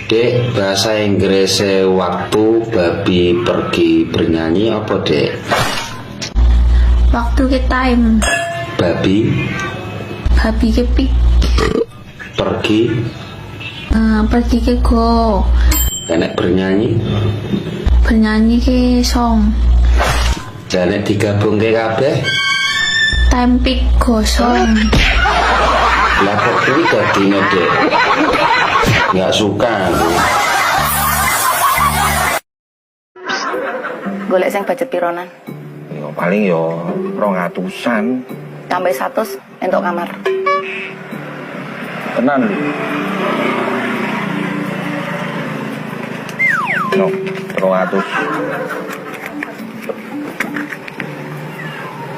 Dek, bahasa Inggris waktu babi pergi bernyanyi apa, Dek? Waktu ke time. Babi Ke pik. pergi Pergi ke go. nek bernyanyi Bernyanyi ke song. dan nek digabung ke kabeh Time pik go song. lah kok kuwi dadine, Dek? Nggak suka. Golek sing budget pironan? Yo paling yo 200-an. Tambah 100 entuk kamar. Tenan. No, 200.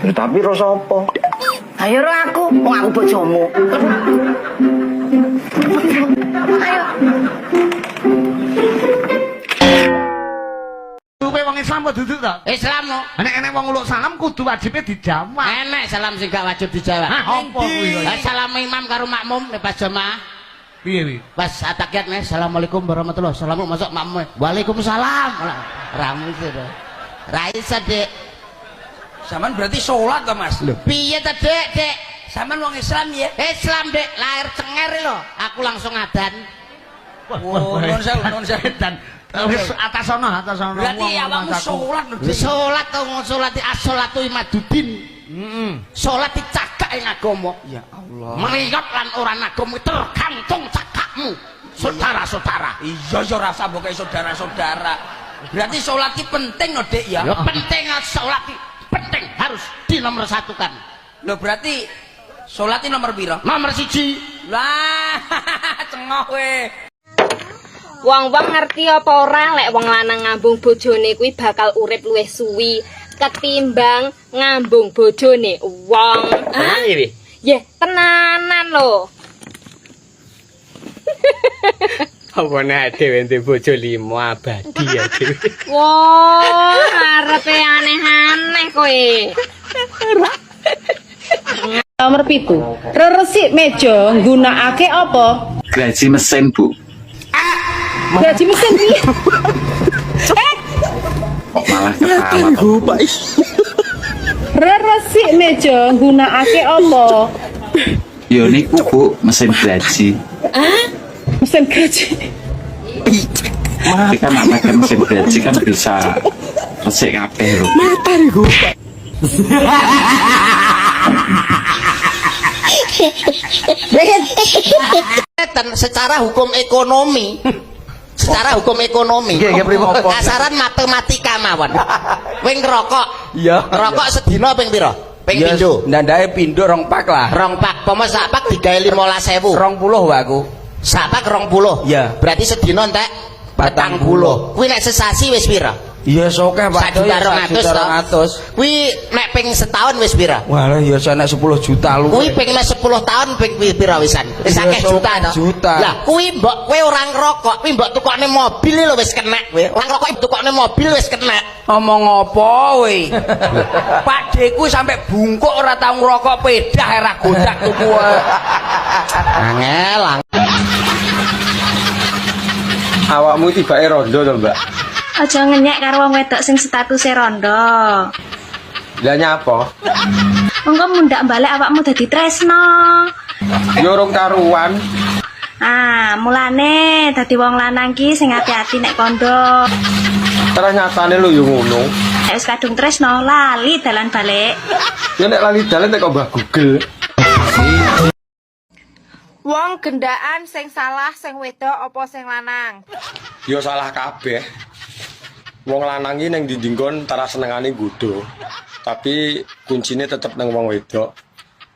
Ya, tapi rasa apa? Ayo ro aku, wong aku bojomu. Ayo. Kowe wong Islam kok duduk to? Islam no. Nek wong uluk salam kudu wajibe dijawab. Enek salam sing gak wajib dijawab. Apa kuwi? Lah salam imam karo makmum nek pas jamaah. Piye piye? Pas atakiyat nih, assalamualaikum warahmatullahi wabarakatuh. Masuk makmum. Waalaikumsalam. Ramu itu. Ra iso, Dek. Saman berarti sholat to, Mas? Lho, piye to, Dek? Dek, Saman wong Islam ya? Islam, Dek. Lahir cenger lho. Aku langsung adan. Oh, non sewu. Dan wis atas sono. Berarti awakmu sholat lho. Sholat to sholat as-sholatu imaduddin. Sholat dicakak ing agama. Ya Allah. Meriot lan ora agama tergantung cakakmu. Saudara-saudara. Iya ya rasa mbok saudara-saudara. Berarti sholat ki penting no, Dek ya. Ya penting sholat ki penting harus dinomorsatukan. Lho berarti sholat ki nomor piro? Nomor 1. Lah, cengoh kowe. Wong-wong ngerti apa ora lek wong lanang ngambung bojone kuwi bakal urip luwih suwi ketimbang ngambung bojone wong. Tenan iki. Nggih, tenanan lho. Apa nek dhewe ndek bojo 5 abadi ya dhewe. Wah, arepe aneh-aneh kowe. Nomor 7. Resik meja nggunakake apa? Gaji mesin, Bu. Gaji mesin piye? Kok malah ketawa? Resik meja nggunakake apa? Yo niku, Bu, mesin gaji. Mesin gaji. Tapi kan nek pakai mesin gaji kan bisa resik kabeh lho. Dan secara hukum ekonomi kasaran matematika mawon. Kowe ngerokok. Iya. Ngerokok sedina ping pira? Ping pindho. Ndandae pindho 2 pak lah. 2 pak, pomo sak pak digawe 15.000. 20 wae aku. Sak pak 20. Iya. Berarti sedina entek 40. Kuwi nek sesasi wis pira? Iya sokeh Pak. 1.200.000. Kuwi nek ping setahun wis pira? Walah ya nek 10 juta lu. Kuwi ping 10 tahun ping pira wisan? Wis akeh juta to. Lah kuwi mbok kowe ora ngerokok, kuwi mbok tukokne mobil lho wis kenek kowe. Ora ngerokok tukokne mobil wis kenek. Omong apa kowe? Pak Deku sampe bungkuk ora tau ngerokok pedah era godak tuku. Angel. Awakmu tibake rondo to, Mbak? Aja ngenyek karo wong wedok sing statuse rondo. Lah nyapa? Mengko mundak balik awakmu dadi tresno. Yo urung karuan. Mulane dadi wong lanang ki sing ati-ati nek kondo. Terus nyatane lho yo ngono. Nek wis kadung tresno lali dalan balik. Ya nek lali dalan teko Mbah Google. Wong gendaan sing salah sing wedok apa sing lanang? Yo salah kabeh. Wong lanang iki ning dindingkon tara senengane nggodho. Tapi kuncine tetep nang wong wedok.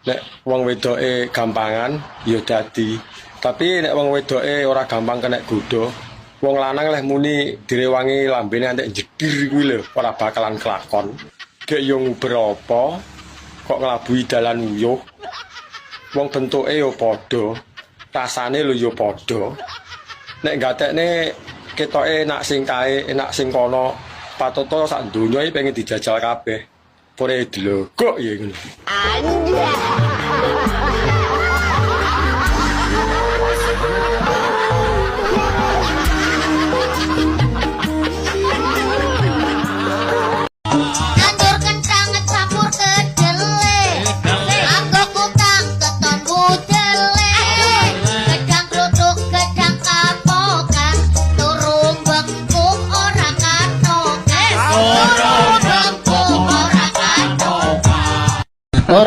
Nek wong wedoke gampangan ya dadi. Tapi nek wong wedoke ora gampang kena godho, wong lanang leh muni direwangi lambene antek jedir kuwi lho, ora bakalan kelakon. Gek yo nguber apa kok nglabui dalan uyuh. Wong bentuke yo padha, rasane lho yo padha. Nek gatekne ketoke enak sing kae, enak sing kono, patoto sak donya iki pengen dijajal kabeh. Pore delokok ya ngono. Anjay.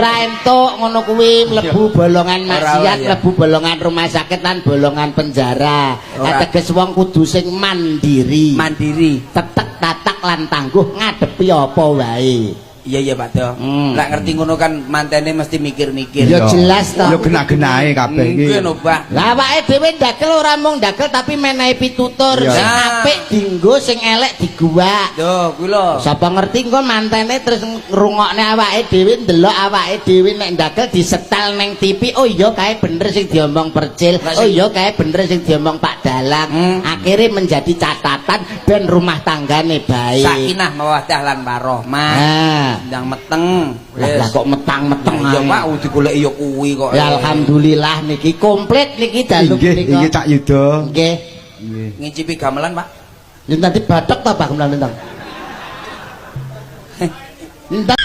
Lah entuk ngono kuwi mlebu bolongan maksiat, mlebu bolongan rumah sakit lan bolongan penjara. Ateges wong kudu sing mandiri. Mandiri. Tetek tatak lan tangguh ngadepi apa wae. Iya Pak Do. Lah ngerti ngono kan mantene mesti mikir-mikir. Ya jelas to. Ya genah-genahe kabeh iki. Mungkin Pak. Lah awake dhewe ndakel ora mung ndakel tapi menehi pitutur. Sing apik dienggo, sing elek diguwak. Yo kuwi lho. Sapa ngerti engko mantene terus ngrungokne awake dhewe ndelok awake dhewe nek ndakel disetel ning TV. Oh iya kae bener sing diomong Percil. Oh iya kae bener sing diomong Pak Dalang. Akhirnya menjadi catatan ben rumah tanggane baik. Sakinah mawaddah lan warahmah. Ndang meteng. Lah kok metang-meteng ya Pak digoleki ya kuwi kok. Ya alhamdulillah niki komplit niki dalu niki. Nggih Cak Yuda. Nggih. Ngicipi gamelan Pak. Yen tadi bathok ta Pak gamelan tentang.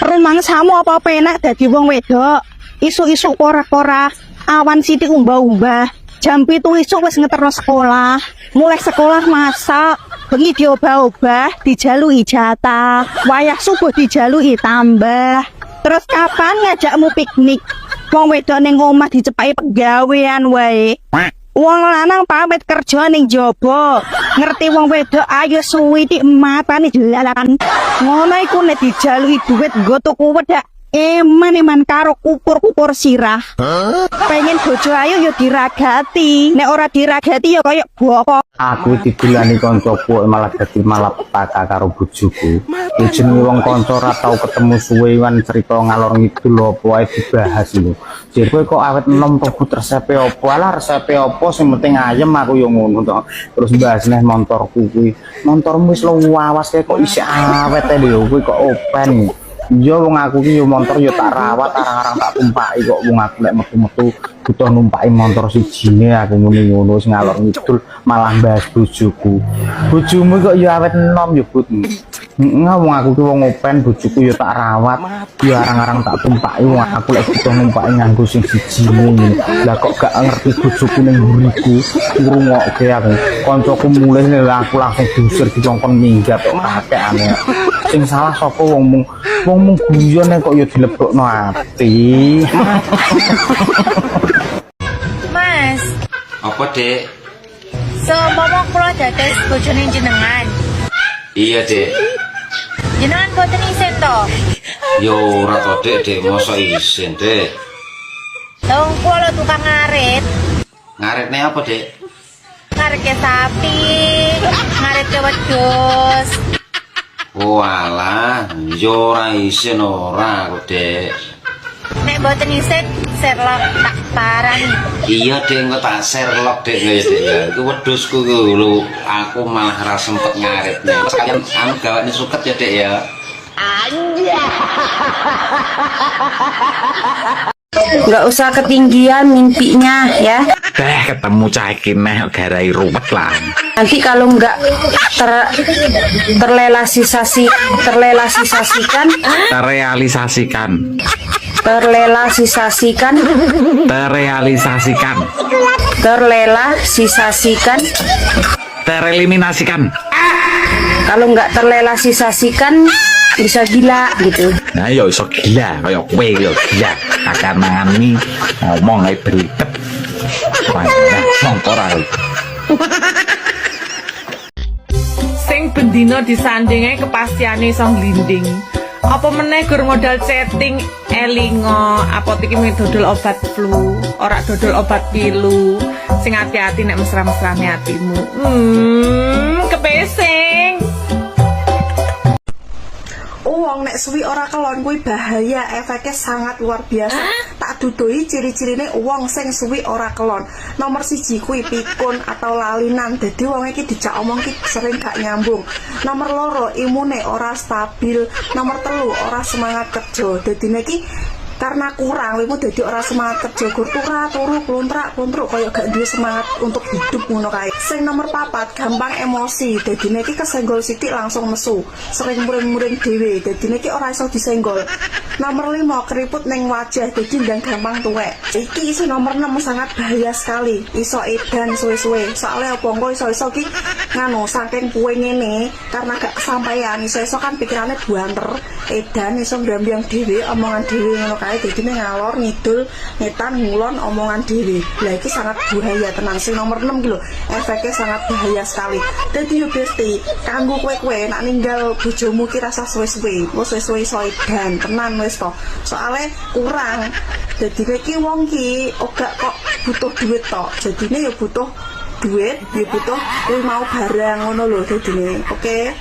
Rumangsamu apa penak dadi wong wedok? Isuk-isuk ora-ora, awan sithik umbah-umbah. Jam 7 isuk wis ngeterno sekolah. Mulai sekolah masak, bengi diobah-obah, dijaluki jatah. Wayah subuh dijaluki tambah. Terus kapan ngajakmu piknik? Wong wedok ning omah dicepaki pegawean wae. Wong lanang pamit kerja ning jaba. Ngerti wong wedok ayo suwi dik matane jelalan. Ngono iku nek dijaluki duit nggo tuku wedak. Eman karo kukur-kukur sirah. Pengen bojo ayu ya diragati. Nek ora diragati ya kaya bokok. Aku didulani kancaku malah dadi malapetaka karo bojoku. Jenenge wong kanca ora tau ketemu suwe kan cerita ngalor ngidul apa wae dibahas lho. Jare kowe kok awet enom to resepe apa? Alah resepe apa sing penting ayem aku yo ngono to. Terus bahas neh montorku kuwi. Montormu wis lawas kok isih awet e lho kowe kok open. Iya wong aku ki yo montor yo tak rawat arang-arang tak tumpaki kok wong aku lek metu-metu butuh numpaki montor sijine aku muni ngono sing ngalor ngidul malah bahas bojoku. Bojomu kok yo awet enom yo Bud. Wong aku ki wong open bojoku yo tak rawat yo arang-arang tak tumpaki wong aku lek butuh numpaki nganggo sing sijine ngene. Lah kok gak ngerti bojoku ning mburiku ngrungokke aku. Kancaku mulih aku langsung diusir dikongkon minggat kok kakekane. Sing salah sapa wong mung guyon kok ya dilebokno ati. Mas, Apa, Dek? seumpama kula dados bojone jenengan. Iya, Dek. Jenengan boten isin to? Yo ora to, Dek, mosok isin, Dek. Dong kula tukang ngarit. Ngaritne apa, Dek? Ngarit sapi, ngarit wedhus. Walah, yo ora isin ora aku, Dek. Nek boten isin, Sherlock tak parani. Iya, Dek, engko tak Sherlock, Dek, ya, Dek. Ya, iku wedhusku ku lho, aku malah ora sempet ngaritne. Sekalian anu gawane suket ya, Dek ya. Nggak usah ketinggian mimpinya ya. Ketemu cah iki meh garai ruwet lah. Nanti kalau nggak terrealisasikan tereliminasikan. Kalau nggak terrealisasikan bisa gila gitu. Nah yo iso gila kaya kowe yo gila. Akan mangani ngomong ae belibet. Wah, montor ae. Sing bendino disandinge kepastiane iso glinding. Apa meneh gur modal chatting elingo apotek iki dodol obat flu, ora dodol obat pilu. Sing hati-hati nek mesra-mesrane atimu. Kepesing. Wong nek suwi ora kelon kuwi bahaya, efeknya sangat luar biasa. Tak dudohi ciri-cirine wong sing suwi ora kelon. Nomor 1 kuwi pikun atau lalinan. Dadi wong iki dijak omong ki sering gak nyambung. Nomor 2 imune ora stabil. Nomor 3 ora semangat kerja. Dadi iki karena kurang limu dadi ora semangat kerja gur turu kluntrak kaya gak duwe semangat untuk hidup ngono kae. Sing nomor 4 gampang emosi, dadi iki kesenggol sithik langsung mesu, sering muring-muring dhewe, dadi iki ora iso disenggol. Nomor 5 keriput ning wajah, dadi ndang gampang tuwek. Iki iso nomor 6 sangat bahaya sekali, iso edan suwe-suwe. Soale apa engko iso-iso ki nganu saking kuwe ngene karena gak kesampaian, iso-iso kan pikirane buanter, edan iso mbyang dhewe, omongan dhewe ngono kae. ae dadine ngalor ngidul ngetan ngulon omongan dhewe. Lah iki sangat bahaya tenan. Sing nomor 6 ki lho, efeknya sangat bahaya sekali. Dadi yo Besti, kanggo kowe nak ninggal bojomu ki rasa suwe-suwe. Wis suwe-suwe iso edan tenan wis to. Soale kurang. Dadi kowe ki wong ki ora kok butuh duit tok. Jadine yo butuh duit, ya butuh kuwi mau barang ngono lho dadine. Oke.